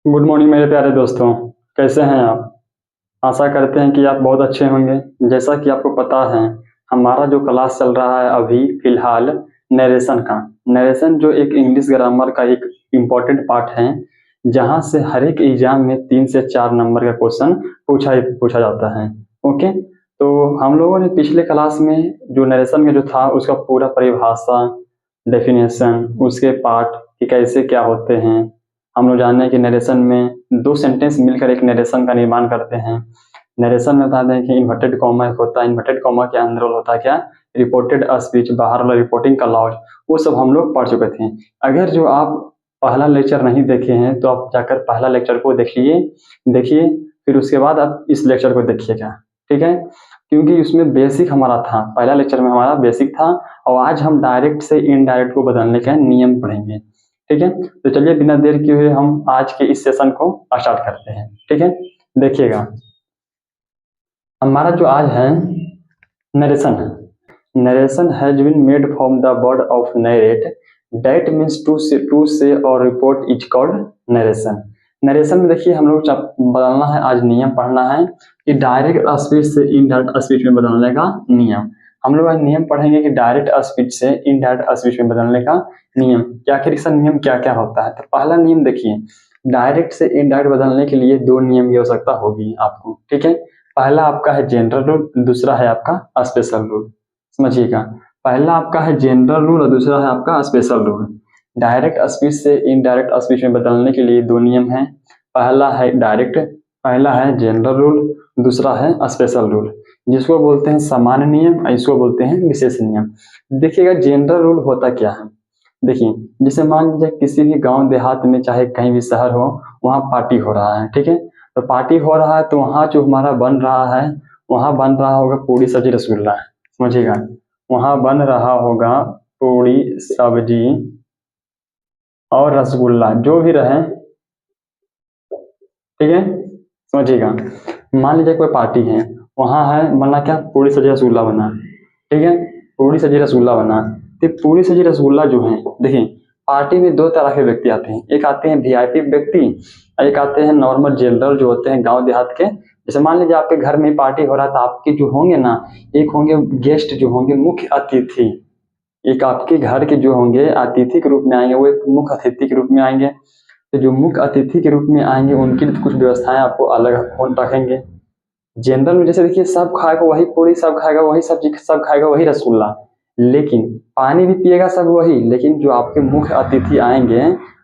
Good morning मेरे प्यारे दोस्तों। कैसे हैं आप? आशा करते हैं कि आप बहुत अच्छे होंगे। जैसा कि आपको पता है, हमारा जो क्लास चल रहा है अभी फिलहाल नरेशन का। नरेशन जो एक इंग्लिश ग्रामर का एक इम्पोर्टेंट पार्ट है, जहां से हर एक एग्जाम में 3 से 4 नंबर का क्वेश्चन पूछा जाता है। ओके, तो हम लोगों ने पिछले क्लास में जो नरेशन का जो था उसका पूरा परिभाषा, डेफिनेशन, उसके पार्ट कि कैसे क्या होते हैं। हम लोग जाने कि नरेशन में 2 सेंटेंस मिलकर एक नरेशन का निर्माण करते हैं। नरेशन में बता दें कि इन्वर्टेड कॉमा एक होता है, इन्वर्टेड कॉमा के अंदर होता है क्या, रिपोर्टेड स्पीच, बाहर वाला रिपोर्टिंग का लॉज। वो सब हम लोग पढ़ चुके थे। अगर जो आप पहला लेक्चर नहीं देखे हैं तो आप जाकर पहला लेक्चर को देखिए, फिर उसके बाद आप इस लेक्चर को देखिएगा। ठीक है, क्योंकि उसमें बेसिक हमारा था, पहला लेक्चर में हमारा बेसिक था, और आज हम डायरेक्ट से इनडायरेक्ट को बदलने का नियम पढ़ेंगे। ठीक है, तो चलिए बिना देर किए हुए हम आज के इस सेशन को स्टार्ट करते हैं। ठीक है, देखिएगा, हमारा जो आज है नरेशन है। Narration has been made from the word of narrate, that means to say और report is called narration. Narration में देखिए हम लोग बदलना है, आज नियम पढ़ना है कि डायरेक्ट स्पीच से इनडायरेक्ट स्पीच में बदलने का नियम। हम लोग आज नियम पढ़ेंगे कि डायरेक्ट स्पीच से इनडायरेक्ट स्पीच में बदलने का नियम, क्या आखिर इसका नियम क्या क्या होता है। तो पहला नियम देखिए, डायरेक्ट से इनडायरेक्ट बदलने के लिए 2 नियम की आवश्यकता होगी आपको। ठीक है, पहला आपका है जनरल रूल, दूसरा है आपका स्पेशल रूल। समझिएगा, पहला आपका है जनरल रूल और दूसरा है आपका स्पेशल रूल। डायरेक्ट स्पीच से इनडायरेक्ट स्पीच में बदलने के लिए 2 नियम हैं। पहला है डायरेक्ट, पहला है जनरल रूल, दूसरा है स्पेशल रूल, जिसको बोलते हैं सामान्य नियम, इसको बोलते हैं विशेष नियम। देखिएगा जनरल रूल होता क्या है। देखिए, जैसे मान लीजिए किसी भी गांव देहात में, चाहे कहीं भी शहर हो, वहाँ पार्टी हो रहा है। ठीक है, तो पार्टी हो रहा है तो वहाँ जो हमारा बन रहा है, वहाँ बन रहा होगा पूड़ी सब्जी रसगुल्ला। समझिएगा, वहाँ बन रहा होगा पूड़ी सब्जी और रसगुल्ला, जो भी रहे। ठीक है, समझिएगा, मान लीजिए कोई पार्टी है, वहाँ है बना क्या, पूड़ी सब्जी रसगुल्ला बना। ठीक है, पूड़ी सब्जी रसगुल्ला बना। तो पूड़ी सब्जी रसगुल्ला जो है, देखिए पार्टी में 2 तरह के व्यक्ति आते हैं। एक आते हैं वीआईपी व्यक्ति, एक आते हैं नॉर्मल जनरल जो होते हैं गांव देहात के। जैसे मान लीजिए आपके घर में पार्टी हो रहा है, तो आपके जो होंगे ना, एक होंगे गेस्ट जो होंगे मुख्य अतिथि, एक आपके घर के जो होंगे अतिथि के रूप में आएंगे, वो एक मुख्य अतिथि के रूप में आएंगे। तो जो मुख्य अतिथि के रूप में आएंगे उनकी कुछ व्यवस्थाएं आपको अलग रखेंगे। जनरल में जैसे देखिए सब खाएगा वही पूरी, सब खाएगा वही सब्जी, सब खाएगा वही रसगुल्ला, लेकिन पानी भी पिएगा सब वही। लेकिन जो आपके मुख्य अतिथि आएंगे,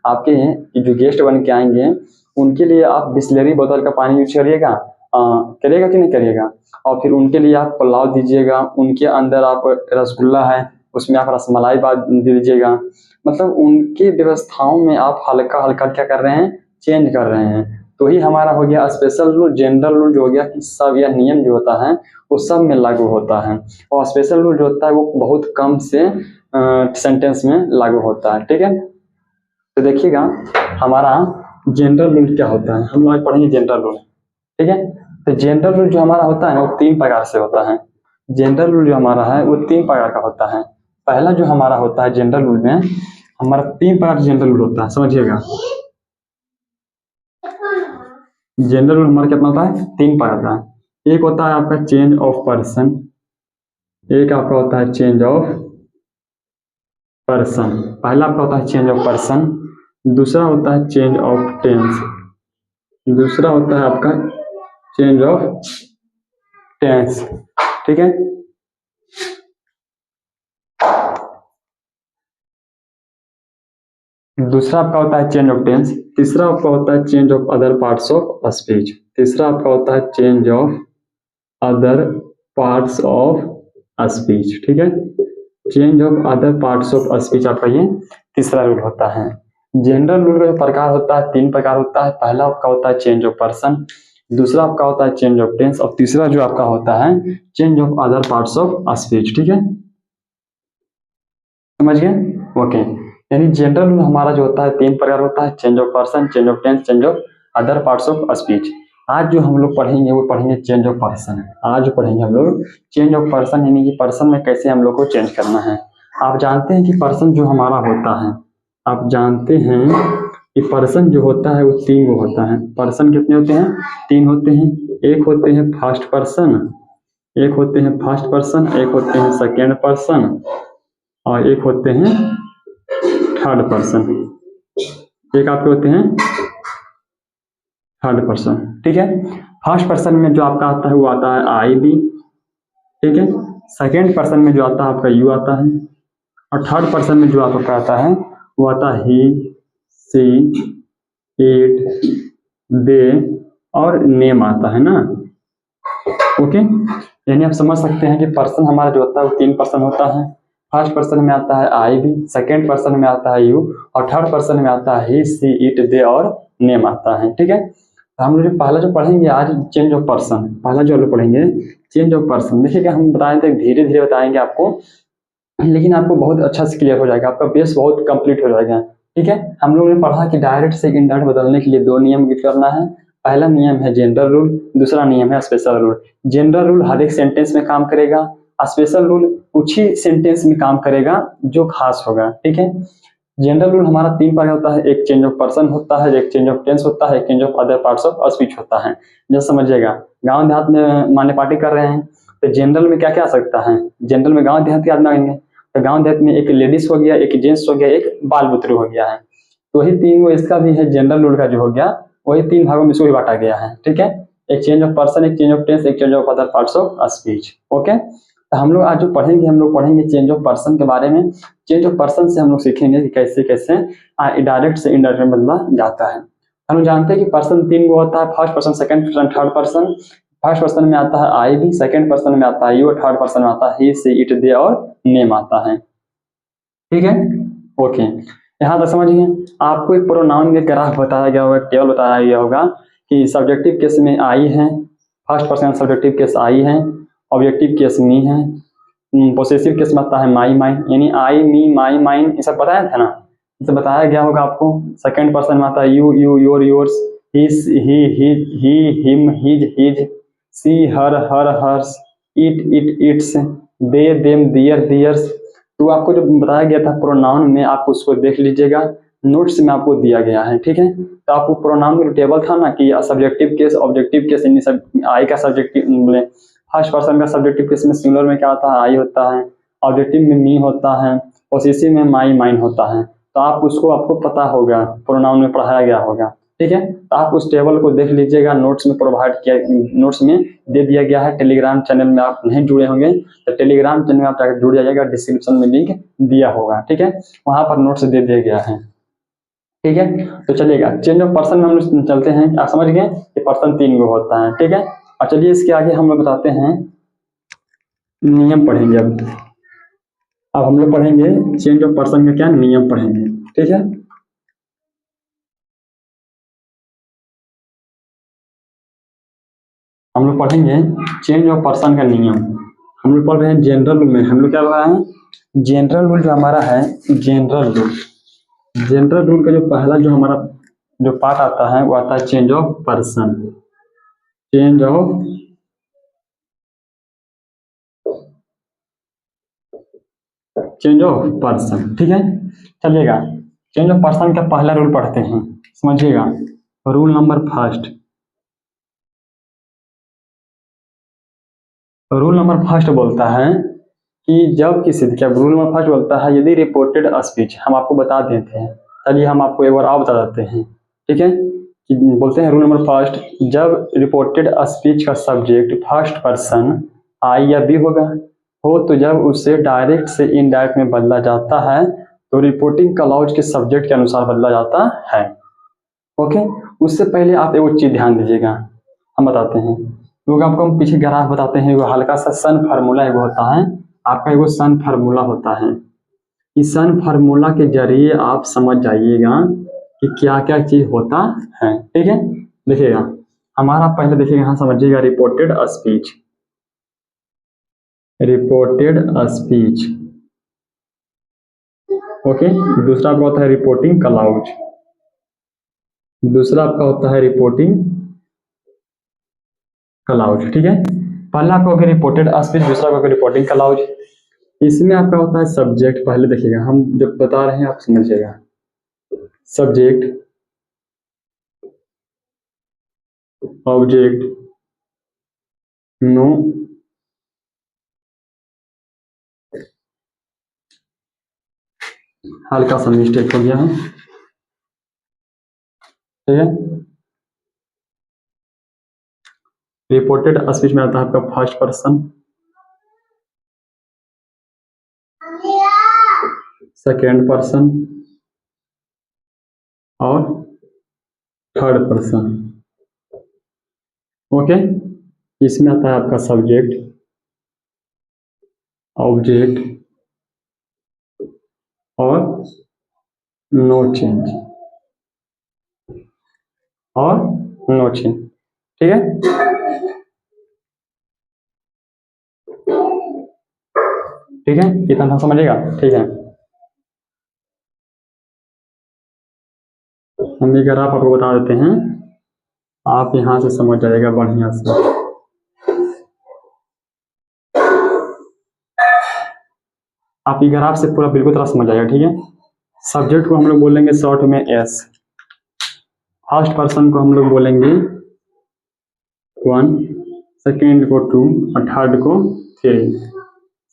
आपके जो गेस्ट बन के आएंगे, उनके लिए आप बिस्लरी बोतल का पानी यूज करिएगा कि नहीं करिएगा। और फिर उनके लिए आप पुलाव दीजिएगा, उनके अंदर आप रसगुल्ला है उसमें आप रसमलाई दे दीजिएगा। मतलब उनके व्यवस्थाओं में आप हल्का हल्का क्या कर रहे हैं, चेंज कर रहे हैं। तो ही हमारा हो गया स्पेशल रूल। जनरल रूल जो हो गया कि सब यह नियम जो होता है वो सब में लागू होता है, और स्पेशल रूल जो होता है वो बहुत कम से सेंटेंस में लागू होता है। ठीक है, तो देखिएगा हमारा जनरल रूल क्या होता है, हम लोग पढ़ेंगे जनरल रूल। ठीक है, तो जनरल रूल जो हमारा होता है ना, वो 3 प्रकार से होता है। जनरल रूल जो हमारा है वो 3 प्रकार का होता है। पहला जो हमारा होता है जनरल रूल में, हमारा 3 प्रकार जनरल रूल होता है। समझिएगा, जनरल रूल हमारा कितना होता है, 3 प्रकार का। एक होता है आपका चेंज ऑफ पर्सन, एक आपका होता है चेंज ऑफ पर्सन, पहला आपका होता है चेंज ऑफ पर्सन, दूसरा होता है चेंज ऑफ टेंस, दूसरा होता है आपका चेंज ऑफ टेंस। ठीक है, दूसरा आपका होता है चेंज ऑफ टेंस, तीसरा आपका होता है change of other parts of speech, तीसरा आपका होता है change of other parts of speech. ठीक है, change of other parts of speech आपका ये तीसरा रूल होता है। जनरल रूल का जो प्रकार होता है 3 प्रकार होता है। पहला आपका होता है चेंज ऑफ पर्सन, दूसरा आपका होता है चेंज ऑफ टेंस, और तीसरा जो आपका होता है change of other parts of speech. ठीक है, समझ गए? ओके, यानी जनरल रूल हमारा जो होता है 3 प्रकार होता है, change of person, change of tense, change of other parts of speech. आज जो हम लोग पढ़ेंगे वो पढ़ेंगे चेंज ऑफ पर्सन। आज पढ़ेंगे हम लोग चेंज ऑफ पर्सन, यानी कि पर्सन में कैसे हम लोग को चेंज करना है। आप जानते हैं कि पर्सन जो हमारा होता है, आप जानते हैं कि पर्सन जो होता है वो 3 गो होता है। पर्सन कितने होते हैं? 3 होते हैं। एक होते हैं फर्स्ट पर्सन, एक होते हैं फर्स्ट पर्सन, एक होते हैं सेकेंड पर्सन और एक होते हैं थर्ड पर्सन। एक आपके होते हैं थर्ड पर्सन, ठीक है। फर्स्ट पर्सन में जो आपका आता है वो आता है आई बी, ठीक है। सेकेंड पर्सन में जो आता है आपका यू आता है और थर्ड पर्सन में जो आपका आता है वो आता है ही, सी, इट, दे और नेम आता है ना। ओके, यानी आप समझ सकते हैं कि पर्सन हमारा जो होता है वो 3 पर्सन होता है। फर्स्ट पर्सन में आता है आई बी, सेकेंड पर्सन में आता है यू और थर्ड पर्सन में आता है ही, सी, इट, दे और नेम आता है, ठीक है। तो हम लोग पहला जो पढ़ेंगे आज चेंज ऑफ पर्सन, पहला जो लोग पढ़ेंगे चेंज ऑफ पर्सन। देखिएगा हम बताएंगे धीरे धीरे बताएंगे आपको, लेकिन आपको बहुत अच्छा से क्लियर हो जाएगा, आपका बेस बहुत कंप्लीट हो जाएगा, ठीक है। हम लोगों ने पढ़ा कि डायरेक्ट से इनडायरेक्ट बदलने के लिए 2 नियम करना है। पहला नियम है जनरल रूल, दूसरा नियम है स्पेशल रूल। जनरल रूल हर एक सेंटेंस में काम करेगा, स्पेशल रूल कुछ ही सेंटेंस में काम करेगा जो खास होगा, ठीक है। जनरल रूल हमारा 3 प्रकार होता है, एक चेंज ऑफ पर्सन होता है, एक चेंज ऑफ टेंस होता है, एक change of other parts of speech होता है। जैसे समझिएगा गांव देहात में मान पार्टी कर रहे हैं तो जनरल में क्या क्या आ सकता है? जनरल में गांव देहात के आदमी आएंगे तो गांव देहात में एक लेडीज हो गया, एक जेंट्स हो गया, एक बाल बुतरू हो गया है। तो वही 3 वो इसका भी है जनरल रूल का जो हो गया, वही 3 भागों में इसको भी बांटा गया है, ठीक है। एक चेंज ऑफ पर्सन, एक चेंज ऑफ टेंस, एक change of other parts of speech. Okay, तो हम लोग आज जो पढ़ेंगे हम लोग पढ़ेंगे चेंज ऑफ पर्सन के बारे में। चेंज ऑफ पर्सन से हम लोग सीखेंगे कि कैसे कैसे डायरेक्ट से इनडायरेक्ट में बदला जाता है। हम लोग जानते हैं कि पर्सन 3 गो होता है, first person, second person, third person. First person में आता है आई बी, सेकंड पर्सन में आता है यू, थर्ड पर्सन में आता है ही, सी, इट, दे और नेम आता है, ठीक है। ओके, यहाँ तक समझिए। आपको एक प्रोनाउन के ग्राफ बताया गया होगा, टेबल बताया गया होगा कि सब्जेक्टिव केस में आई है, first person subjective case I है, ऑब्जेक्टिव केस मी है, पोसेसिव केस में आता है माई, माइन, यानी आई, मी, माई, माइन, ये सब बताया था ना, ये सब बताया गया होगा आपको। सेकंड पर्सन में आता है you, you, your, yours, his, he, him, his, she, her, hers, it, its, they, them, their, theirs. तो आपको जो बताया गया था प्रोनाउन में, आप उसको देख लीजिएगा, नोट्स में आपको दिया गया है, ठीक है। तो आपको प्रोनाउन का टेबल था ना कि सब्जेक्टिव केस, ऑब्जेक्टिव केस, इन सब आई का सब्जेक्टिव, फर्स्ट पर्सन का सब्जेक्टिव केस में सिंगुलर में क्या होता है? आई होता है, ऑब्जेक्टिव में मी होता है, पोसेसिव में माई, माइन होता है। तो आप उसको आपको पता होगा, प्रोनाउन में पढ़ाया गया होगा, ठीक है। तो आप उस टेबल को देख लीजिएगा, नोट्स में प्रोवाइड किया, नोट्स में दे दिया गया है। टेलीग्राम चैनल में आप नहीं जुड़े होंगे तो टेलीग्राम चैनल में आप जाकर जुड़ जाइएगा, डिस्क्रिप्शन में लिंक दिया होगा, ठीक है, वहां पर नोट्स दे दिया गया है, ठीक है। तो चलिएगा चेंज ऑफ पर्सन में हम लोग चलते हैं। आप समझ गए कि पर्सन 3 गो होता है, ठीक है। और चलिए इसके आगे हम लोग बताते हैं, नियम पढ़ेंगे। अब हम लोग पढ़ेंगे चेंज ऑफ पर्सन का क्या नियम पढ़ेंगे, ठीक है। हम लोग पढ़ेंगे चेंज ऑफ पर्सन का नियम। हम लोग पढ़ रहे हैं जनरल रूल में। हम लोग क्या पढ़ रहे हैं? जनरल रूल जो हमारा है, जनरल रूल, जनरल रूल का जो पहला जो हमारा जो पार्ट आता है वो आता है change of person, change of person, ठीक है। चलिएगा चेंज ऑफ पर्सन का पहला रूल पढ़ते हैं, समझिएगा। Rule number first, rule number first बोलता है कि जब किसी, क्या रूल नंबर फर्स्ट बोलता है, यदि रिपोर्टेड स्पीच, हम आपको बता देते हैं, चलिए हम आपको एक बार और बता देते हैं, ठीक है। कि बोलते हैं रूल नंबर फर्स्ट, जब रिपोर्टेड स्पीच का सब्जेक्ट फर्स्ट पर्सन आई या बी होगा हो, तो जब उसे डायरेक्ट से इनडायरेक्ट में बदला जाता है तो रिपोर्टिंग क्लॉज के सब्जेक्ट के अनुसार बदला जाता है। ओके, उससे पहले आप एक चीज ध्यान दीजिएगा, हम बताते हैं, क्योंकि आपको हम पीछे ग्राफ बताते हैं, वो हल्का सा सन फार्मूला एगो होता है आपका, एगो सन फार्मूला होता है। इस सन फार्मूला के जरिए आप समझ जाइएगा कि क्या क्या चीज होता है, ठीक है। देखिएगा हमारा पहले देखिएगा, यहाँ समझिएगा reported speech, reported speech, okay. दूसरा आपका होता है रिपोर्टिंग क्लाउज, दूसरा आपका होता है रिपोर्टिंग क्लाउज, ठीक है। पहला आपका होगा रिपोर्टेड स्पीच, दूसरा आपका रिपोर्टिंग क्लाउज। इसमें आपका होता है सब्जेक्ट, पहले देखिएगा हम जब बता रहे हैं आप समझिएगा, सब्जेक्ट, ऑब्जेक्ट नो हल्का सा मिस्टेक हो गया है, ठीक है। रिपोर्टेड स्पीच में आता है आपका फर्स्ट पर्सन, सेकेंड पर्सन और थर्ड पर्सन। ओके, इसमें आता है आपका सब्जेक्ट, ऑब्जेक्ट और नो चेंज, और नो चेंज, ठीक है। ठीक है, इतना समझिएगा, ठीक है। हम ये ग्राफ आपको बता देते हैं, आप यहां से समझ जाएगा बढ़िया से। आप ये ग्राफ से पूरा बिल्कुल तरह समझ जाएगा, ठीक है। सब्जेक्ट को हम लोग बोलेंगे शॉर्ट में एस, फर्स्ट पर्सन को हम लोग बोलेंगे 1, सेकेंड को 2 और थर्ड को 3।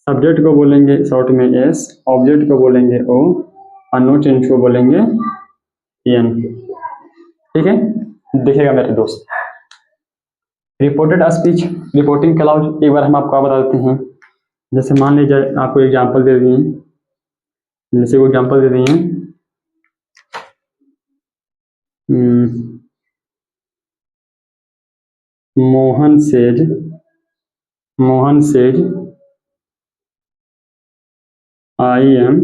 सब्जेक्ट को बोलेंगे शॉर्ट में एस, ऑब्जेक्ट को बोलेंगे ओ और नो चेंज को बोलेंगे एन, ठीक है। देखिएगा मेरे दोस्त, रिपोर्टेड स्पीच, रिपोर्टिंग क्लाउज एक बार हम आपको बता देते हैं। जैसे मान लीजिए आपको एग्जांपल दे दिए, जैसे वो एग्जांपल दे दिए Mohan says I am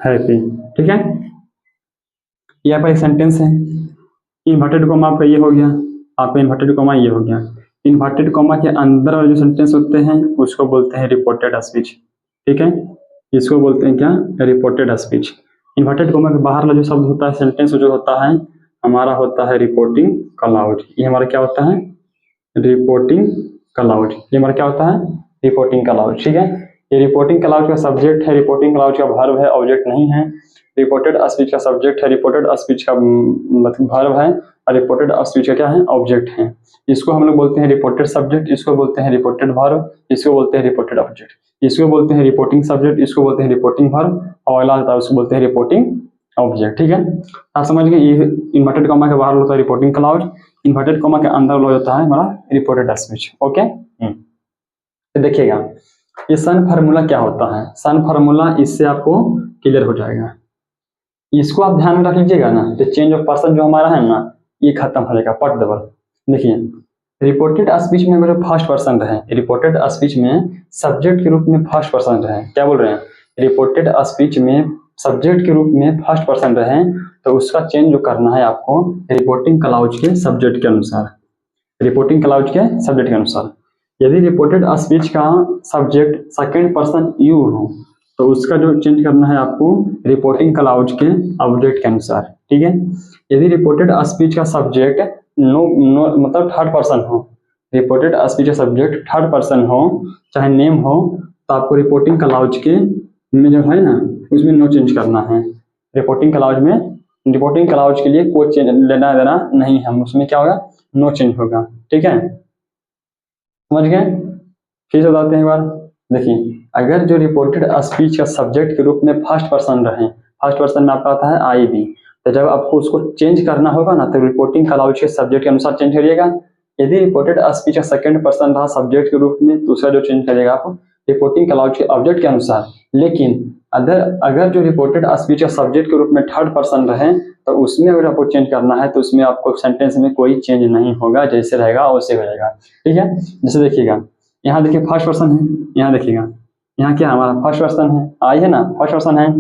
happy, ठीक है। ये आपका एक सेंटेंस है। इन्वर्टेड कॉमा आपका ये हो गया, आपका इन्वर्टेड कॉमा ये हो गया। इन्वर्टेड कॉमा के अंदर वाले जो सेंटेंस होते हैं उसको बोलते हैं रिपोर्टेड स्पीच, ठीक है। इसको बोलते हैं क्या, रिपोर्टेड स्पीच। इन्वर्टेड कॉमा के बाहर वाला जो शब्द होता है, सेंटेंस जो होता है हमारा होता है रिपोर्टिंग क्लाउड। ये हमारा क्या होता है, रिपोर्टिंग क्लाउड। ये हमारा क्या होता है, रिपोर्टिंग क्लाउड, ठीक है। ये रिपोर्टिंग क्लाउड का सब्जेक्ट है, रिपोर्टिंग क्लाउड का वर्ब है, ऑब्जेक्ट नहीं है। रिपोर्टेड स्पीच का सब्जेक्ट है, रिपोर्टेड स्पीच का मतलब वर्ब है, और रिपोर्टेड स्पीच का क्या है, ऑब्जेक्ट है। इसको हम लोग बोलते हैं रिपोर्टेड सब्जेक्ट, इसको बोलते हैं रिपोर्टेड वर्ब, इसको बोलते हैं रिपोर्टेड ऑब्जेक्ट, इसको बोलते हैं रिपोर्टिंग सब्जेक्ट, इसको बोलते हैं रिपोर्टिंग वर्ब, और अगला आता है उसको बोलते हैं रिपोर्टिंग ऑब्जेक्ट, ठीक है। आप समझ गए, ये इन्वर्टेड कॉमा के बाहर होता है रिपोर्टिंग क्लाउड, इन्वर्टेड कॉमा के अंदर हो जाता है हमारा रिपोर्टेड स्पीच, ओके। तो देखिएगा ये सन फार्मूला क्या होता है, सन फार्मूला इससे आपको क्लियर हो जाएगा। इसको आप ध्यान में रख लीजिएगा ना, तो चेंज ऑफ पर्सन जो हमारा है ना ये खत्म हो जाएगा पट दबल। देखिए रिपोर्टेड स्पीच में अगर फर्स्ट पर्सन रहे, रिपोर्टेड स्पीच में सब्जेक्ट के रूप में फर्स्ट पर्सन रहे, क्या बोल रहे हैं, रिपोर्टेड स्पीच में सब्जेक्ट के रूप में फर्स्ट पर्सन रहे, तो उसका चेंज जो करना है आपको रिपोर्टिंग क्लाउज के सब्जेक्ट के अनुसार, रिपोर्टिंग क्लाउज के सब्जेक्ट के अनुसार। यदि रिपोर्टेड स्पीच का सब्जेक्ट सेकंड पर्सन यू हो तो उसका जो चेंज करना है आपको रिपोर्टिंग क्लाउज के ऑब्जेक्ट के अनुसार, ठीक है। यदि रिपोर्टेड स्पीच का सब्जेक्ट नो मतलब थर्ड पर्सन हो, रिपोर्टेड स्पीच का सब्जेक्ट थर्ड पर्सन हो चाहे नेम हो, तो आपको रिपोर्टिंग क्लाउज के में जो है ना उसमें नो चेंज करना है। रिपोर्टिंग क्लाउज में, रिपोर्टिंग क्लाउज के लिए कोई चेंज लेना देना नहीं है, उसमें क्या होगा, नो चेंज होगा, ठीक है। समझ गए, फिर से बताते हैं एक बार। देखिए अगर जो रिपोर्टेड स्पीच का सब्जेक्ट के रूप में फर्स्ट पर्सन रहे, फर्स्ट पर्सन में आपका आता है आई बी, तो जब आपको उसको चेंज करना होगा ना तो रिपोर्टिंग क्लाउज के सब्जेक्ट के अनुसार चेंज करिएगा। यदि रिपोर्टेड स्पीच का सेकंड पर्सन रहा सब्जेक्ट के रूप में, दूसरा जो चेंज करिएगा आप रिपोर्टिंग क्लाउज के ऑब्जेक्ट के अनुसार। लेकिन अगर जो रिपोर्टेड स्पीच का सब्जेक्ट के रूप में थर्ड पर्सन रहे तो उसमें अगर आपको चेंज करना है तो उसमें आपको सेंटेंस में कोई चेंज नहीं होगा, जैसे रहेगा वैसे हो जाएगा, ठीक है। जैसे देखिएगा यहाँ देखिए फर्स्ट पर्सन है, यहाँ देखिएगा यहाँ क्या हमारा फर्स्ट पर्सन है, आई है ना, फर्स्ट पर्सन है,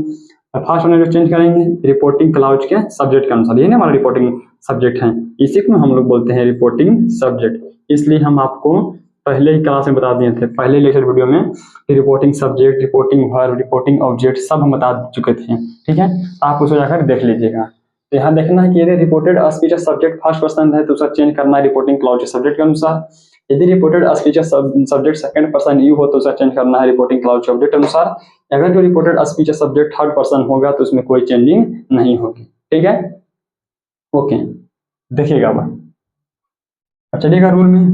फर्स्ट पर्सन जो चेंज करेंगे रिपोर्टिंग क्लाउज के सब्जेक्ट के अनुसार, ये ना हमारा रिपोर्टिंग सब्जेक्ट है, इसी को हम लोग बोलते हैं रिपोर्टिंग सब्जेक्ट। इसलिए हम आपको पहले ही क्लास में बता दिए थे, पहले लेक्चर वीडियो में reporting subject, reporting verb, reporting object सब हम बता चुके थे, ठीक है। आप उसको जाकर देख लीजिएगा। तो यहाँ देखना है कि यदि reported speech subject first person है तो उसका चेंज करना है रिपोर्टिंग क्लाउज के सब्जेक्ट के अनुसार। यदि reported speech subject second person you हो तो उसका चेंज करना है रिपोर्टिंग क्लाउज के ऑब्जेक्ट के अनुसार। अगर जो reported speech subject third person होगा तो उसमें कोई चेंजिंग नहीं होगी, ठीक है, ओके। देखिएगा अब अब चलिएगा रूल में,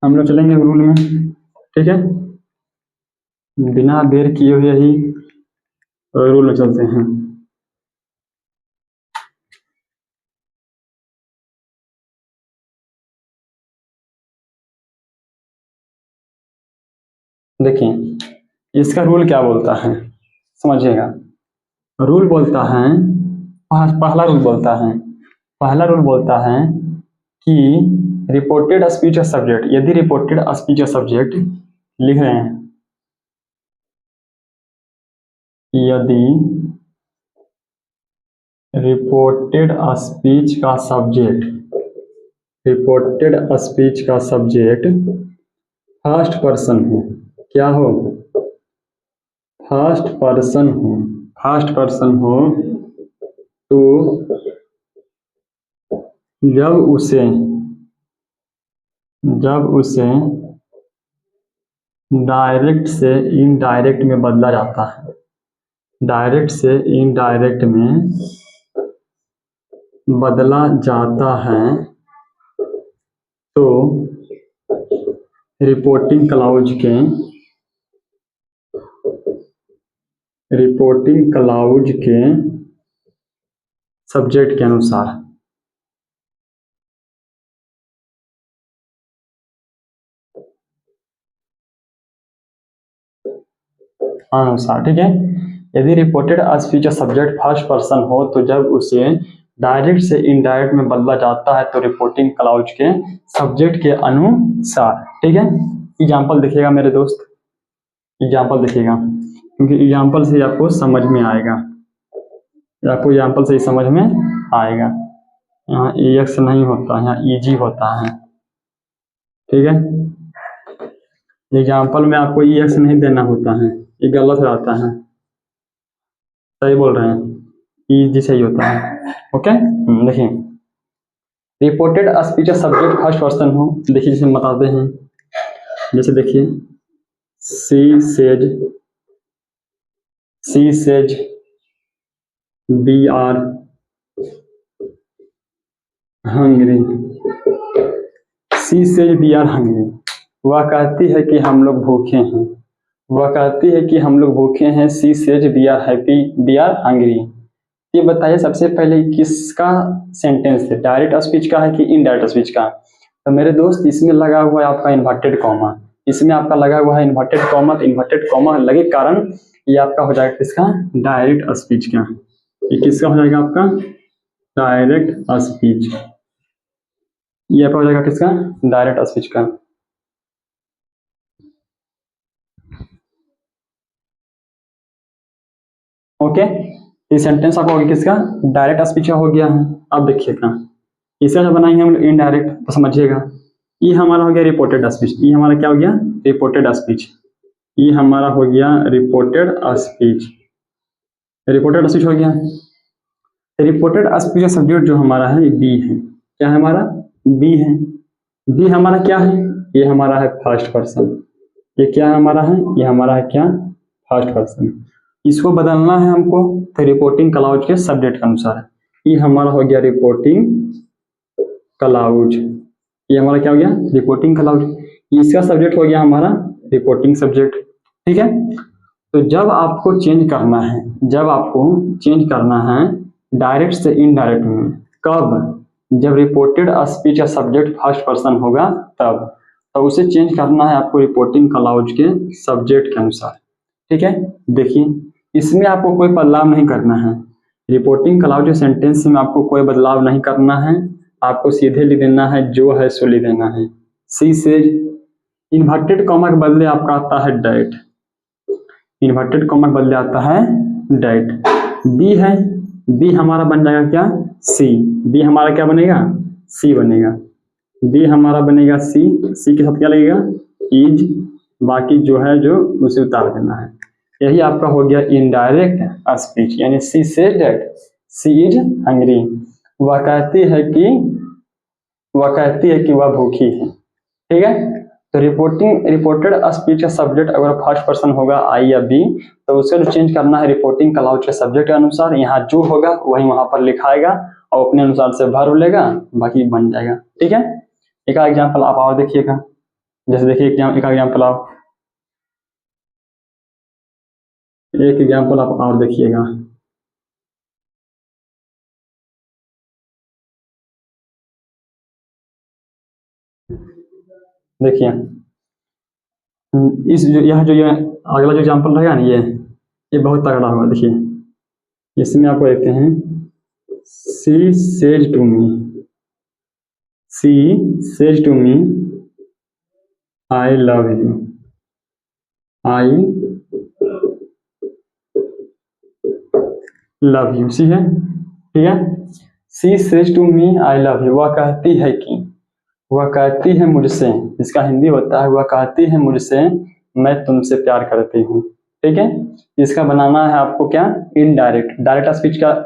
हम लोग चलेंगे रूल में, ठीक है। बिना देर किए हुए ही रूल में चलते हैं। देखिए इसका रूल क्या बोलता है, समझिएगा। रूल बोलता है, पहला रूल बोलता है, पहला रूल बोलता है कि रिपोर्टेड स्पीच ऑफ सब्जेक्ट, यदि रिपोर्टेड स्पीच ऑफ सब्जेक्ट लिख रहे हैं, यदि रिपोर्टेड स्पीच का सब्जेक्ट, रिपोर्टेड स्पीच का सब्जेक्ट फर्स्ट पर्सन हो, क्या हो, फर्स्ट पर्सन हो, फर्स्ट पर्सन हो, तो जब उसे डायरेक्ट से इनडायरेक्ट में बदला जाता है, डायरेक्ट से इनडायरेक्ट में बदला जाता है, तो रिपोर्टिंग क्लाउज के सब्जेक्ट के अनुसार, ठीक है। यदि reported speech of subject first person हो, तो जब उसे डायरेक्ट से इनडायरेक्ट में बदला जाता है, तो रिपोर्टिंग क्लाउज के सब्जेक्ट के अनुसार, ठीक है। एग्जाम्पल देखिएगा मेरे दोस्त, एग्जाम्पल देखिएगा, क्योंकि एग्जाम्पल से आपको समझ में आएगा, आपको एग्जाम्पल से ही समझ में आएगा। यहाँ EX नहीं होता, यहाँ EG होता है, ठीक है। एग्जाम्पल में आपको EX नहीं देना होता है, ये गलत रहता है, सही बोल रहे हैं, EG सही होता है, ओके। देखिए reported speech subject first person हो, देखिए जिसे बताते हैं, जैसे देखिए she says we are hungry, she says we are hungry, वह कहती है कि हम लोग भूखे हैं, वह कहती है कि हम लोग भूखे हैं, she says we are happy we are hungry. ये बताइए सबसे पहले किसका सेंटेंस है, डायरेक्ट स्पीच का है कि इनडायरेक्ट स्पीच का। तो मेरे दोस्त इसमें लगा हुआ है आपका इन्वर्टेड कॉमा, इसमें आपका लगा हुआ है इन्वर्टेड कॉमा, तो इन्वर्टेड कॉमा लगे कारण ये आपका हो जाएगा किसका, डायरेक्ट स्पीच का। ये किसका हो जाएगा आपका, डायरेक्ट स्पीच, ये आपका हो जाएगा किसका, डायरेक्ट स्पीच का। ओके, ये सेंटेंस आपका हो गया किसका, डायरेक्ट स्पीच का हो गया है। अब देखिएगा इसे जो बनाएंगे हम इनडायरेक्ट, तो समझिएगा ये हमारा हो गया रिपोर्टेड स्पीच, ये हमारा क्या हो गया, रिपोर्टेड स्पीच, ये हमारा हो गया रिपोर्टेड स्पीच, रिपोर्टेड स्पीच हो गया। रिपोर्टेड स्पीच का सब्जेक्ट जो हमारा है ये बी है, क्या है हमारा, बी है। बी हमारा क्या है, ये हमारा है फर्स्ट पर्सन, ये क्या हमारा है, ये हमारा है क्या, फर्स्ट पर्सन। इसको बदलना है हमको, तो रिपोर्टिंग क्लाउज के सब्जेक्ट के अनुसार, ये हमारा हो गया रिपोर्टिंग क्लाउज, ये हमारा क्या हो गया, रिपोर्टिंग क्लाउज, इसका सब्जेक्ट हो गया हमारा रिपोर्टिंग सब्जेक्ट, ठीक है। तो जब आपको चेंज करना है, जब आपको चेंज करना है डायरेक्ट से इनडायरेक्ट में, कब, जब रिपोर्टेड स्पीच या सब्जेक्ट फर्स्ट पर्सन होगा तब, तो उसे चेंज करना है आपको रिपोर्टिंग क्लाउज के सब्जेक्ट के अनुसार, ठीक है। देखिए इसमें आपको कोई बदलाव नहीं करना है, रिपोर्टिंग क्लाउज सेंटेंस में आपको कोई बदलाव नहीं करना है, आपको सीधे लिख देना है जो है सो लिख देना है। सी से इन्वर्टेड कॉमा के बदले आपका आता है डैट, इन्वर्टेड कॉमा के बदले आता है डैट। बी है, बी हमारा बन जाएगा क्या, सी, बी हमारा क्या बनेगा, सी बनेगा, बी हमारा बनेगा सी, सी के साथ क्या लगेगा, इज, बाकी जो है जो उसे उतार देना है। यही आपका हो गया इनडायरेक्ट स्पीच, यानी she said that she is hungry, वह कहती है कि वह भूखी है, ठीक है। तो रिपोर्टेड स्पीच का सब्जेक्ट अगर फर्स्ट पर्सन होगा आई या बी, तो उसे जो चेंज करना है रिपोर्टिंग क्लाउज के सब्जेक्ट के अनुसार, यहाँ जो होगा वही वहां पर लिखाएगा और अपने अनुसार से भर लेगा, बाकी बन जाएगा। ठीक है, एक एग्जाम्पल आप और देखिएगा, जैसे देखिए एक एग्जाम्पल आप और देखिएगा। देखिए इस जो यह अगला जो एग्जाम्पल रहेगा ना, ये बहुत तगड़ा होगा। देखिए इसमें आपको देखते हैं, she says to me I love you, I love you, she है, ठीक है। She says to me I love you, वह कहती है मुझसे, इसका हिंदी होता है वह कहती है मुझसे मैं तुमसे प्यार करती हूँ। ठीक है, इसका बनाना है आपको क्या, इनडायरेक्ट। डायरेक्ट स्पीच का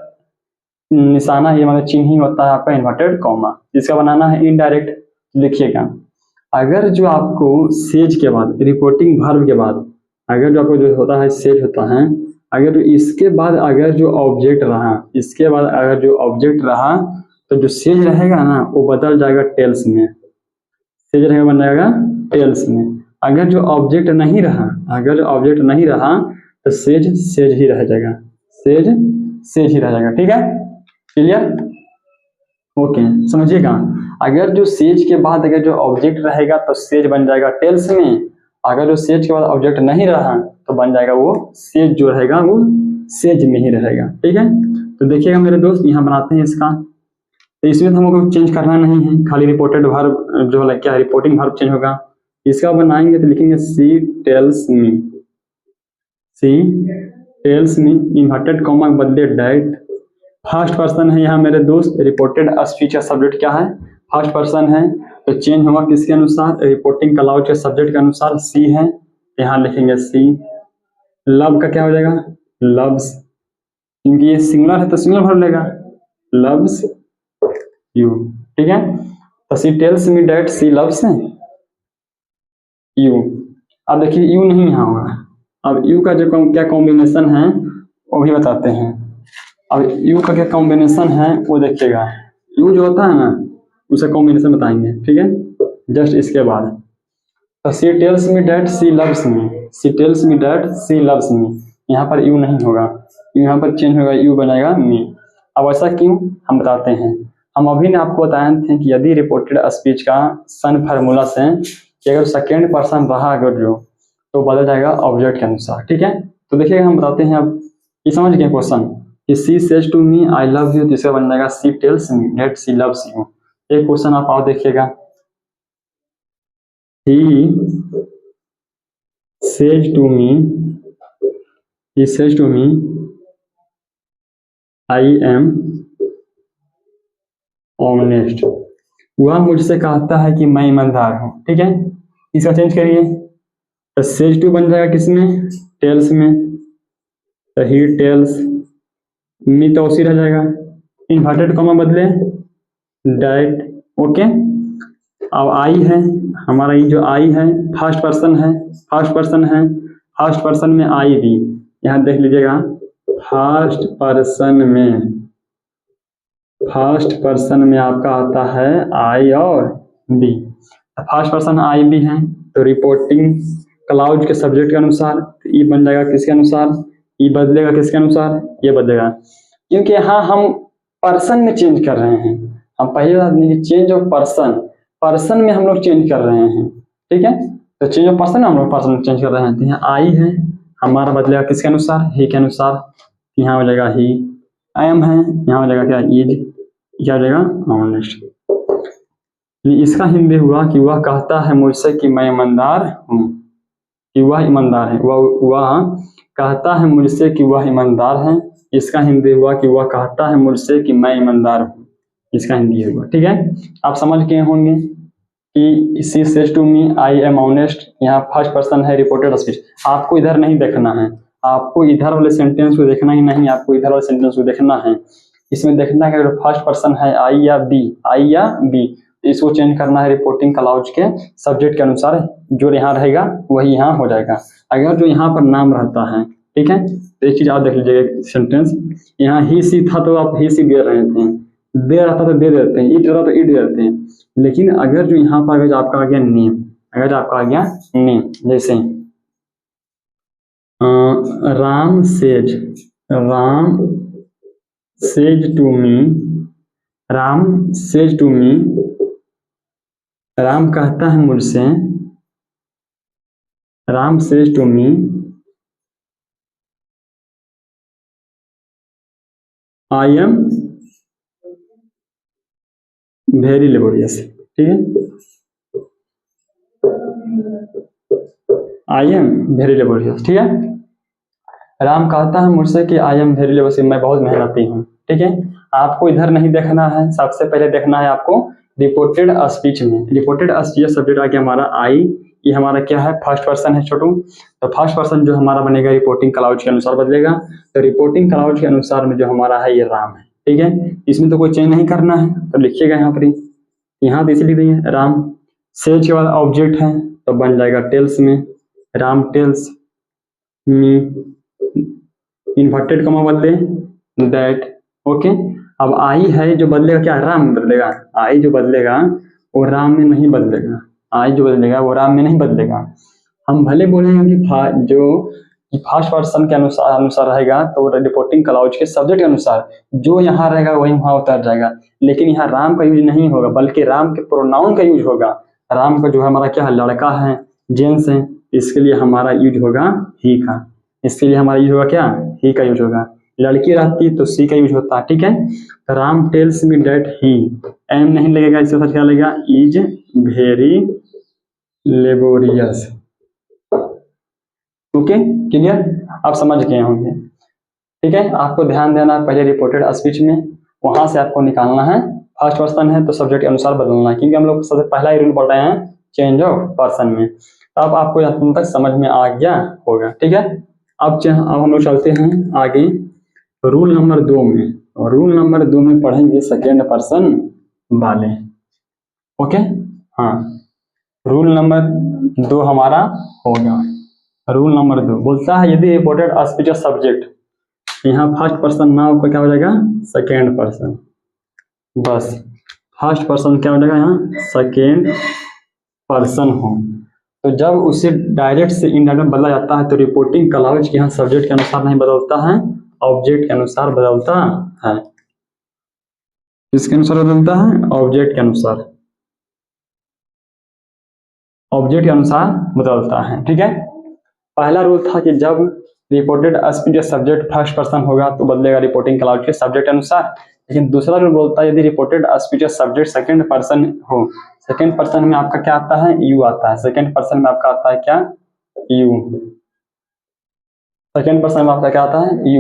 निशाना ये मतलब चिन्ह ही होता है आपका इन्वर्टेड कॉमा। इसका बनाना है इनडायरेक्ट। देखिएगा, अगर जो आपको सेज के बाद रिपोर्टिंग वर्ब के बाद अगर जो आपको जो होता है सेज होता है, अगर इसके बाद अगर जो ऑब्जेक्ट रहा, तो जो सेज रहेगा ना वो बदल जाएगा टेल्स में, सेज रहेगा बन जाएगा टेल्स में। अगर जो ऑब्जेक्ट नहीं रहा तो सेज ही रह जाएगा, सेज ही रह जाएगा। ठीक है, क्लियर, ओके, समझिएगा। अगर जो सेज के बाद अगर जो ऑब्जेक्ट रहेगा तो सेज बन जाएगा टेल्स में, अगर जो सेज के बाद ऑब्जेक्ट नहीं रहा तो बन जाएगा वो सेज जो रहेगा वो सेज में ही रहेगा। ठीक है, तो देखिएगा मेरे दोस्त, यहाँ बनाते हैं इसका। तो इसमें तो हमको चेंज करना नहीं है, खाली रिपोर्टेड वर्ब जो है क्या, रिपोर्टिंग वर्ब चेंज होगा। इसका बनाएंगे तो लिखेंगे she tells me inverted comma के बदले डैट। फर्स्ट पर्सन है यहाँ मेरे दोस्त, रिपोर्टेड स्पीच का सब्जेक्ट क्या है, फर्स्ट पर्सन है, तो चेंज होगा किसके अनुसार, रिपोर्टिंग क्लाउज के सब्जेक्ट के अनुसार। सी है, यहाँ लिखेंगे सी। लव का क्या हो जाएगा, लव्स, क्योंकि ये सिंगुलर है तो सिंगुलर वर्ब लेगा, लव्स यू। ठीक है, तो she tells me that she loves you. अब देखिए यू नहीं यहाँ होगा, अब यू का जो क्या कॉम्बिनेशन है वो भी बताते हैं। अब यू का क्या कॉम्बिनेशन है वो देखिएगा, यू जो होता है ना उसे कॉम्बिनेशन बताएंगे। ठीक है, जस्ट इसके बाद तो she tells me that she loves me, she tells me that she loves me, यहाँ पर यू नहीं होगा, यहाँ पर चेंज होगा, यू बनाएगा मी। अब ऐसा क्यों हम बताते हैं। हम अभी ने आपको बताए थे कि यदि रिपोर्टेड स्पीच का सन फार्मूला से कि अगर सेकेंड पर्सन रहा अगर जो, तो बदल जाएगा ऑब्जेक्ट के अनुसार। ठीक है, तो देखिएगा हम बताते हैं। अब ये समझ गए क्वेश्चन कि she says to me I love you, तीसरा बन जाएगा she tells me that she loves you. एक क्वेश्चन आप और देखिएगा, he says to me I am honest, वह मुझसे कहता है कि मैं ईमानदार हूँ। ठीक है, इसका चेंज करिए, तो सेज टू बन जाएगा किसमें, टेल्स में, तो ही टेल्स मी तो उसी रह जाएगा, इन्वर्टेड कॉमा बदले डाइट। ओके, अब आई है हमारा, ये जो आई है फर्स्ट पर्सन है, फर्स्ट पर्सन में आई भी, यहाँ देख लीजिएगा, फर्स्ट पर्सन में आपका आता है आई और बी। फर्स्ट पर्सन आई भी है तो रिपोर्टिंग क्लाउज के सब्जेक्ट के अनुसार ई बन जाएगा किसके अनुसार, ई बदलेगा किसके अनुसार, ये बदलेगा, क्योंकि यहाँ हम पर्सन में चेंज कर रहे हैं। हम पहले बात नहीं, चेंज ऑफ पर्सन में हम लोग चेंज कर रहे हैं। ठीक है, तो चेंज ऑफ पर्सन हम लोग पर्सन चेंज कर रहे हैं, तो यहाँ आई है हमारा बदलेगा किसके अनुसार, ही के अनुसार, यहाँ हो जाएगा ही। आई एम है, यहाँ हो जाएगा क्या, इज, क्या हो जाएगा ऑनेस्ट। इसका हिंदी हुआ कि वह कहता है मुझसे कि मैं ईमानदार हूँ, कि वह ईमानदार है, वह कहता है मुझसे कि वह ईमानदार है। इसका हिंदी हुआ कि वह कहता है मुझसे कि मैं ईमानदार हूँ, इसका हिंदी हुआ। ठीक है, आप समझ गए होंगे कि she says to me I am honest, यहाँ फर्स्ट पर्सन है रिपोर्टेड स्पीच। आपको इधर नहीं देखना है, आपको इधर वाले सेंटेंस को देखना ही नहीं, आपको इधर वाले सेंटेंस को देखना है। इसमें देखना है कि अगर फर्स्ट पर्सन है आई या बी, इसको चेंज करना है रिपोर्टिंग क्लाउज के सब्जेक्ट के अनुसार, जो यहाँ रहेगा वही यहाँ हो जाएगा। अगर जो यहाँ पर नाम रहता है, ठीक है, तो एक चीज आप देख लीजिएगा सेंटेंस, यहाँ ही सी था तो आप ही सी दे रहे थे, दे रहता तो दे देते हैं, ईट रहता तो ईट देते हैं। लेकिन अगर जो यहाँ पर अगर आपका आ गया नेम, अगर आपका आ गया नेम, जैसे Ram says to me, Ram says to me, Ram कहता है मुझसे, Ram says to me I am very laborious, ठीक है, आई एम वेरी लेबोरियस, ठीक है। राम कहता है मुझसे कि आई एम वेरी लेबोरियस, मैं बहुत मेहनती हूँ, ठीक है। आपको इधर नहीं देखना है, सबसे पहले देखना है आपको रिपोर्टेड स्पीच में। रिपोर्टेड स्पीच सब्जेक्ट आ गया हमारा आई, ये हमारा क्या है, फर्स्ट पर्सन है छोटू, तो फर्स्ट पर्सन जो हमारा बनेगा रिपोर्टिंग क्लाउज के अनुसार बदलेगा, तो रिपोर्टिंग क्लाउज के अनुसार में जो हमारा है ये राम है, ठीक है। इसमें तो कोई चेंज नहीं करना है, तो लिखिएगा यहाँ पर, यहाँ तो इसलिए लिख देंगे राम, सेज के बाद ऑब्जेक्ट है तो बन जाएगा टेल्स में, Ram tells me, inverted comma बदले दैट, ओके। अब आई है जो बदलेगा क्या, राम बदलेगा, आई जो बदलेगा वो राम में नहीं बदलेगा, आई जो बदलेगा वो राम में नहीं बदलेगा। हम भले बोलेंगे कि जो फर्स्ट पर्सन के अनुसार रहेगा तो रिपोर्टिंग क्लाउज के सब्जेक्ट के अनुसार जो यहाँ रहेगा वही वहां उतर जाएगा, लेकिन यहाँ राम का यूज नहीं होगा, बल्कि राम के प्रोनाउन का यूज होगा। राम का जो है हमारा क्या है, लड़का है, जेंट्स है, इसके लिए हमारा यूज होगा ही का, इसके लिए हमारा यूज होगा क्या, ही का यूज होगा। लड़की रहती तो सी का यूज होता, ठीक है। तो राम टेल्स मी डेट ही, एम नहीं लगेगा, इसके साथ क्या लगेगा, is very laborious, okay, clear, आप समझ गए होंगे, ठीक है। आपको ध्यान देना है पहले रिपोर्टेड स्पीच में, वहां से आपको निकालना है, फर्स्ट पर्सन है तो सब्जेक्ट के अनुसार बदलना है, क्योंकि हम लोग सबसे पहला ही रूल पढ़ रहे हैं चेंज ऑफ पर्सन में। अब आपको यहाँ तक समझ में आ गया होगा, ठीक है। अब हम लोग चलते हैं आगे रूल नंबर 2 में, और रूल नंबर 2 में पढ़ेंगे सेकेंड पर्सन वाले, ओके। हाँ, रूल नंबर 2 हमारा होगा, रूल नंबर 2 बोलता है यदि रिपोर्टेड स्पीच सब्जेक्ट, यहाँ फर्स्ट पर्सन ना हो क्या हो जाएगा, सेकेंड पर्सन, बस फर्स्ट पर्सन क्या हो जाएगा, यहाँ सेकेंड पर्सन हो, तो जब उसे डायरेक्ट से इनडायरेक्ट बदला जाता है तो रिपोर्टिंग क्लाउज के यहाँ सब्जेक्ट के अनुसार नहीं बदलता है, ऑब्जेक्ट के अनुसार बदलता है। किसके अनुसार बदलता है, ऑब्जेक्ट के अनुसार, ऑब्जेक्ट के अनुसार बदलता है, ठीक है। पहला रूल था कि जब reported speech subject first person होगा तो बदलेगा रिपोर्टिंग क्लाउज के सब्जेक्ट अनुसार, लेकिन दूसरा रूल बोलता है यदि reported speech subject second person हो, सेकंड पर्सन में आपका क्या आता है, यू आता है, सेकंड पर्सन में आपका आता है क्या, यू, सेकंड पर्सन में आपका क्या आता है,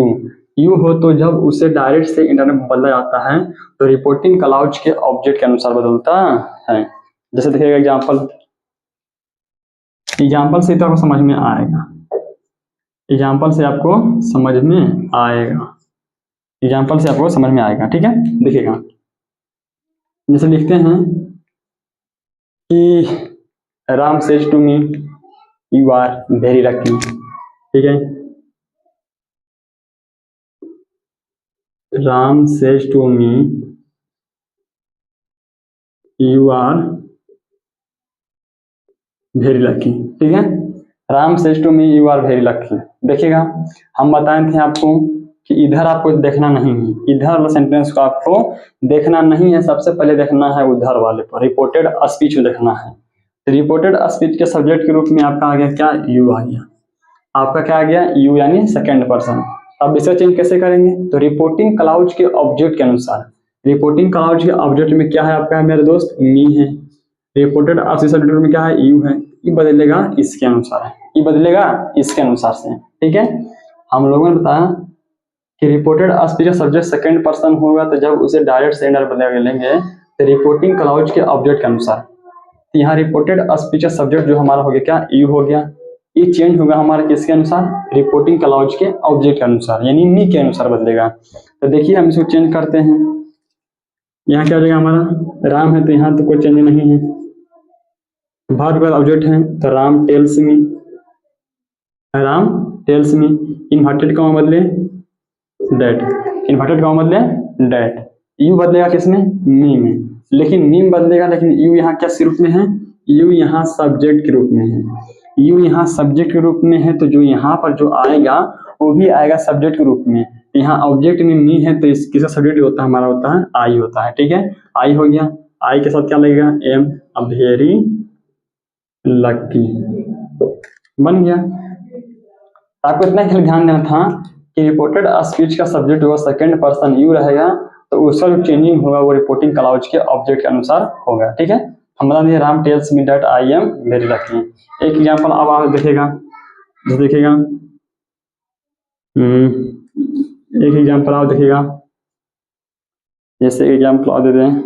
यू हो, तो जब उसे डायरेक्ट से इंटरनेट में बदला जाता है तो रिपोर्टिंग क्लाउज के ऑब्जेक्ट के अनुसार बदलता है। जैसे देखिएगा एग्जाम्पल से तो आपको समझ में आएगा, एग्जाम्पल से आपको समझ में आएगा, एग्जाम्पल से आपको समझ में आएगा, ठीक है। देखिएगा जैसे लिखते हैं कि Ram says to me you are very lucky, ठीक है, Ram says to me you are very lucky, ठीक है, Ram says to me you are very lucky. देखिएगा हम बताए थे आपको कि इधर आपको देखना नहीं है, इधर वाला सेंटेंस को आपको देखना नहीं है, सबसे पहले देखना है उधर वाले पर, रिपोर्टेड स्पीच में देखना है। रिपोर्टेड स्पीच के सब्जेक्ट के रूप में आपका आ गया क्या, यू आ गया, आपका क्या आ गया, यू यानी सेकंड पर्सन। अब इसे चेंज कैसे करेंगे, तो रिपोर्टिंग क्लाउज के ऑब्जेक्ट के अनुसार, रिपोर्टिंग क्लाउज के ऑब्जेक्ट में क्या है आपका, है मेरे दोस्त, मी है, रिपोर्टेड सब्जेक्ट में क्या है, यू है, ये बदलेगा इसके अनुसार, ये बदलेगा इसके अनुसार से, ठीक है। हम लोगों ने बताया कि reported speech subject second person होगा तो जब उसे डायरेक्ट से इंडायरेक्ट लेंगे तो रिपोर्टिंग क्लाउज के ऑब्जेक्ट के अनुसार, यहाँ रिपोर्टेड स्पीच सब्जेक्ट जो हमारा हो गया क्या, यू हो गया, ये चेंज होगा हमारा किसके अनुसार, रिपोर्टिंग क्लाउज के ऑब्जेक्ट के अनुसार, यानी मी के अनुसार बदलेगा। तो देखिए हम इसको चेंज करते हैं, यहाँ क्या हो जाएगा हमारा, राम है तो यहाँ तो कोई चेंज नहीं है। वर्ब के बाद ऑब्जेक्ट है तो Ram tells me, Ram tells me. Inverted comma बदले डेट, इन्वर्टेड कॉमा बदले डेट। यू बदलेगा किसमें, मी में, लेकिन मी में बदलेगा, लेकिन यू यहाँ क्या रूप में है, यू यहाँ सब्जेक्ट के रूप में है। यू यहाँ सब्जेक्ट के रूप में है तो जो यहाँ पर जो आएगा वो भी आएगा सब्जेक्ट के रूप में। यहाँ ऑब्जेक्ट में मी है तो किसका सब्जेक्ट होता है, हमारा होता है आई होता है। ठीक है, आई हो गया। आई के साथ क्या लगेगा, एम अ वेरी लकी, बन गया। आपको इतना खेल ध्यान देना था कि रिपोर्टेड स्पीच का सब्जेक्ट होगा सेकंड पर्सन यू रहेगा, तो उसका जो चेंजिंग होगा वो रिपोर्टिंग क्लाउज के ऑब्जेक्ट के अनुसार होगा। ठीक है, हम बता दिए Ram tales me that I am very lucky. एक एग्जांपल अब आप देखेगा, जो देखेगा एक एग्जांपल आप देखेगा, जैसे एग्जांपल आप देते हैं,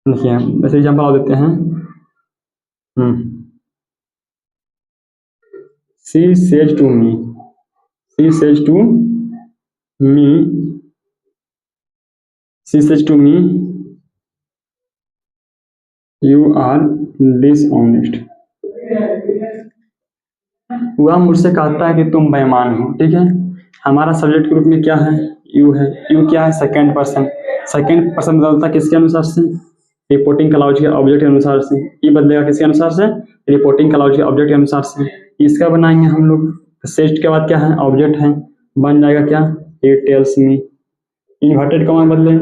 देखिए जैसे एग्जांपल आप देते हैं, she says to me, she says to me, she says to me you are dishonest। वह मुझसे कहता है कि तुम बेईमान हो। ठीक है, हमारा सब्जेक्ट के रूप में क्या है, यू है। यू क्या है, सेकंड पर्सन। सेकंड पर्सन बदलता किसके अनुसार से, रिपोर्टिंग क्लाउज के ऑब्जेक्ट के अनुसार से। ये बदलेगा किसके अनुसार से, रिपोर्टिंग क्लाउज के ऑब्जेक्ट के अनुसार से। इसका बनाएंगे हम लोग, सेस्ट के बाद क्या है, ऑब्जेक्ट है, बन जाएगा क्या, he tells me. Inverted comma बदले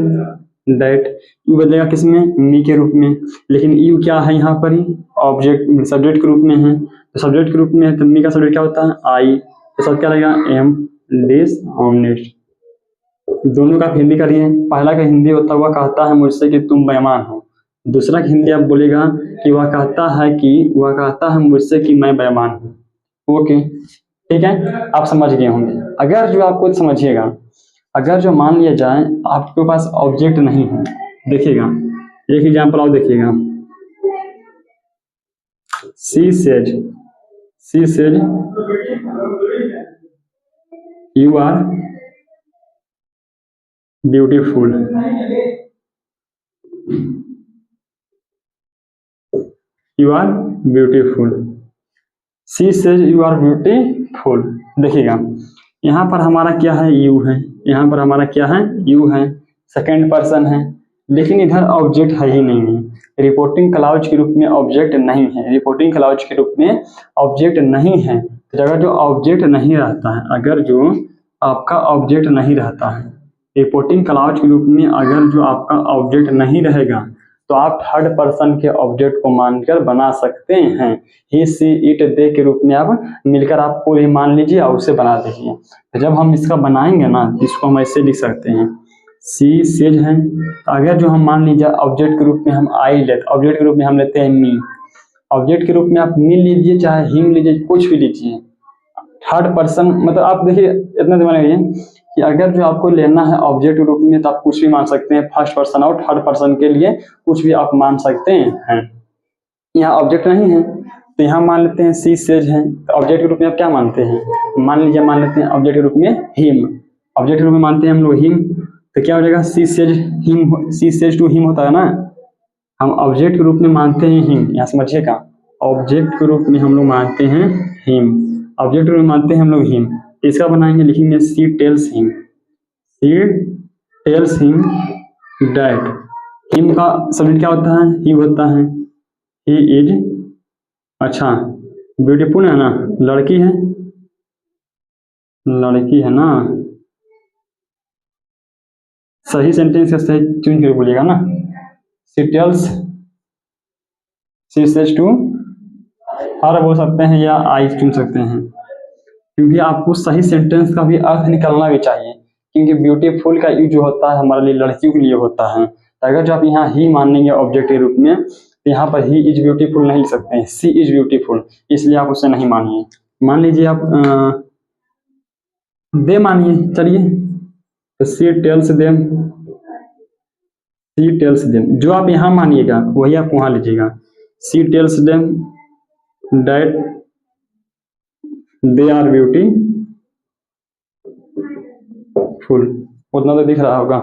दैट, यू बदलेगा किसमें, मी के रूप में, लेकिन यू क्या है यहाँ पर ही ऑब्जेक्ट सब्जेक्ट के रूप में है, तो सब्जेक्ट के रूप में है तो मी का सब्जेक्ट क्या होता है, आई। तो सब क्या रहेगा, एम डिसऑनेस्ट। दोनों का हिंदी करिए। पहला का हिंदी होता हुआ कहता है मुझसे कि तुम बेईमान हो, दूसरा का हिंदी आप बोलेगा कि वह कहता है मुझसे कि मैं बेईमान हूँ। ओके, ठीक है, आप समझ गए होंगे। अगर जो आपको समझिएगा, अगर जो मान लिया जाए आपके पास ऑब्जेक्ट नहीं है, देखिएगा एक एग्जांपल आप देखिएगा, she says you are beautiful, you are beautiful. She says you are beautiful. देखिएगा यहाँ पर हमारा क्या है, यू है, यहाँ पर हमारा क्या है, यू है, सेकंड पर्सन है, लेकिन इधर ऑब्जेक्ट है ही नहीं है। रिपोर्टिंग क्लाउज के रूप में ऑब्जेक्ट नहीं है, रिपोर्टिंग क्लाउज के रूप में ऑब्जेक्ट नहीं है। तो अगर जो ऑब्जेक्ट नहीं रहता है, अगर जो आपका ऑब्जेक्ट नहीं रहता है रिपोर्टिंग क्लाउज के रूप में, अगर जो आपका ऑब्जेक्ट नहीं रहेगा तो आप थर्ड पर्सन के ऑब्जेक्ट को मानकर बना सकते हैं। ही सी इट दे के रूप में आप मिलकर आप कोई मान लीजिए और उसे बना दीजिए। तो जब हम इसका बनाएंगे ना, इसको हम ऐसे लिख सकते हैं, सी सेज है, अगर जो हम मान लीजिए ऑब्जेक्ट के रूप में हम आई लेते, ऑब्जेक्ट के रूप में हम लेते हैं मी, ऑब्जेक्ट के रूप में आप मी लीजिए चाहे हिम लीजिए, कुछ भी लीजिए, थर्ड पर्सन, मतलब आप देखिए इतना दिमाग लगाइए कि अगर जो आपको लेना है ऑब्जेक्ट के रूप में तो आप कुछ भी मान सकते हैं, फर्स्ट पर्सन और थर्ड पर्सन के लिए कुछ भी आप मान सकते हैं। यहाँ ऑब्जेक्ट नहीं है तो यहाँ मान लेते हैं सी सेज है, तो ऑब्जेक्ट के रूप में आप क्या मानते हैं, मान लीजिए मान लेते हैं ऑब्जेक्ट के रूप में हिम, ऑब्जेक्ट के रूप में मानते हैं हम लोग हिम, तो क्या हो जाएगा, she says him, she says to him होता है ना, हम ऑब्जेक्ट के रूप में मानते हैं हिम, यहाँ समझिएगा, ऑब्जेक्ट के रूप में हम लोग मानते हैं हिम, ऑब्जेक्ट के रूप में मानते हैं हम लोग हिम। इसका बनाएंगे, लिखेंगे she tells him, she tells him that, him का सब्जेक्ट क्या होता है, ही होता है, ही इज, अच्छा ब्यूटीफुल है ना, लड़की है, लड़की है ना, सही सेंटेंस का सही चुन के बोलिएगा ना, she tells, she says to her बोल सकते हैं या आई चुन सकते हैं, क्योंकि आपको सही सेंटेंस का भी अर्थ निकलना भी चाहिए, क्योंकि ब्यूटीफुल का यूज जो होता है हमारे लिए लड़कियों के लिए होता है। तो अगर जो आप यहाँ ही मानेंगे ऑब्जेक्ट के रूप में तो यहाँ पर ही इज ब्यूटीफुल नहीं लिख सकते हैं, सी इज ब्यूटीफुल, इसलिए आप उसे नहीं मानिए। मान लीजिए आप दे मानिए, चलिए, तो she tells them, she tells them, जो आप यहाँ मानिएगा वही आप वहाँ लीजिएगा, she tells them that they are beautiful, उतना तो दिख रहा होगा।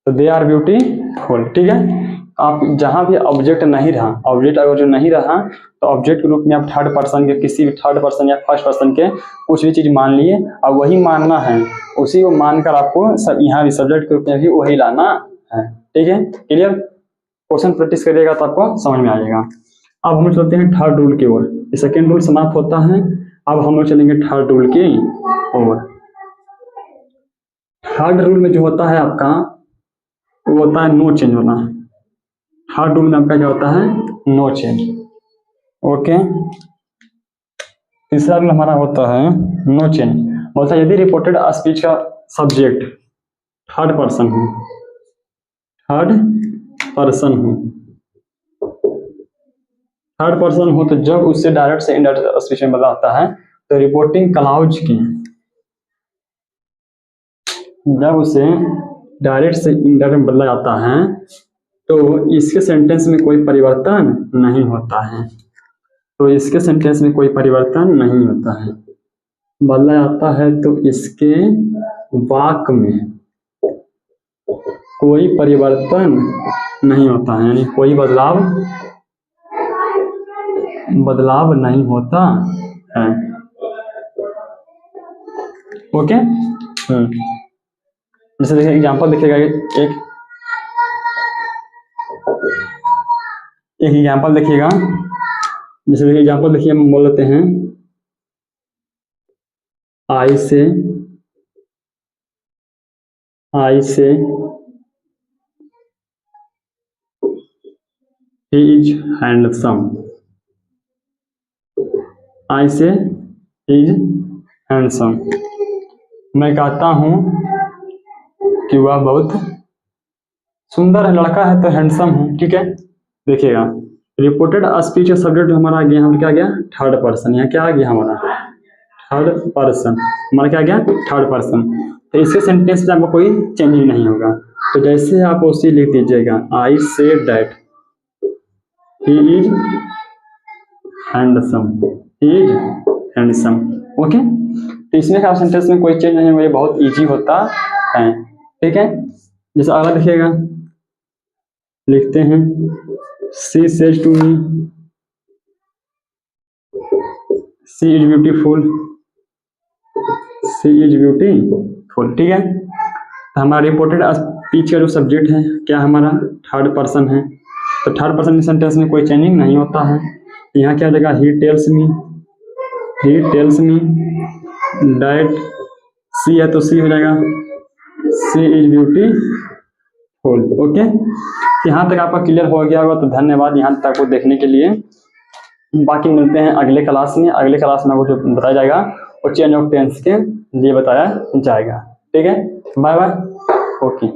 तो दे आर ब्यूटीफुल, ठीक है। आप जहां भी ऑब्जेक्ट नहीं रहा, ऑब्जेक्ट अगर जो नहीं रहा तो ऑब्जेक्ट के रूप में आप थर्ड पर्सन के, किसी भी थर्ड पर्सन या फर्स्ट पर्सन के कुछ भी चीज मान लिए, अब वही मानना है, उसी को मानकर आपको सब यहाँ भी सब्जेक्ट के रूप में भी वही लाना है, ठीक है। क्लियर? क्वेश्चन प्रैक्टिस करिएगा तो आपको समझ में आएगा। अब हम चलते हैं थर्ड रूल की ओर। सेकेंड रूल समाप्त होता है, अब हम लोग चलेंगे थर्ड रूल की ओर। थर्ड रूल में जो होता है आपका, वो होता है नो चेंज होना। थर्ड रूल में आपका क्या होता है? No change. ओके। तीसरा रूल हमारा होता है नो चेंज। बोलता है यदि रिपोर्टेड स्पीच का सब्जेक्ट थर्ड पर्सन हो, थर्ड पर्सन हो, थर्ड पर्सन हो तो जब उससे डायरेक्ट से इनडायरेक्ट स्पीच में बदला आता है तो रिपोर्टिंग क्लाउज की, जब उसे डायरेक्ट से इनडायरेक्ट बदला जाता है तो इसके सेंटेंस में कोई परिवर्तन नहीं होता है, तो इसके सेंटेंस में कोई परिवर्तन नहीं होता है। बदला जाता है तो इसके वाक्य में कोई परिवर्तन नहीं होता है, यानी कोई बदलाव नहीं होता है। ओके। जैसे देखिए एग्जांपल देखिएगा, एक एग्जांपल देखिएगा। जैसे देखिए एग्जांपल देखिए, हम बोल लेते हैं आई से he is handsome, आई से he is handsome। मैं कहता हूं कि वह बहुत सुंदर है, लड़का है तो हैंडसम है, ठीक है। देखिएगा रिपोर्टेड स्पीच का सब्जेक्ट हमारा आ गया, हम क्या गया? Third person. यहाँ क्या आ गया हमारा? Third person. हमारा क्या गया? Third person. तो इसके सेंटेंस में आपको कोई चेंजिंग नहीं होगा, तो जैसे आप उसी लिख दीजिएगा, I say that he is handsome, he is handsome. Okay. तो इसमें क्या सेंटेंस में कोई चेंज नहीं होगा, ये बहुत इजी होता है, ठीक है। जैसे अगला देखिएगा, लिखते हैं she says to me she is beautiful, she is beautiful, ठीक है। तो हमारा रिपोर्टेड स्पीच का जो सब्जेक्ट है क्या हमारा? थर्ड पर्सन है, तो थर्ड पर्सन के सेंटेंस में कोई चेंजिंग नहीं होता है। यहाँ क्या देगा? ही टेल्स मी दैट सी है तो सी हो जाएगा, सी इज ब्यूटीफुल। ओके। यहाँ तक आपका क्लियर हो गया होगा, तो धन्यवाद यहाँ तक को देखने के लिए। बाकी मिलते हैं अगले क्लास में। अगले क्लास में आपको जो बताया जाएगा वो चेंज ऑफ टेंस के लिए बताया जाएगा, ठीक है। Bye bye. ओके।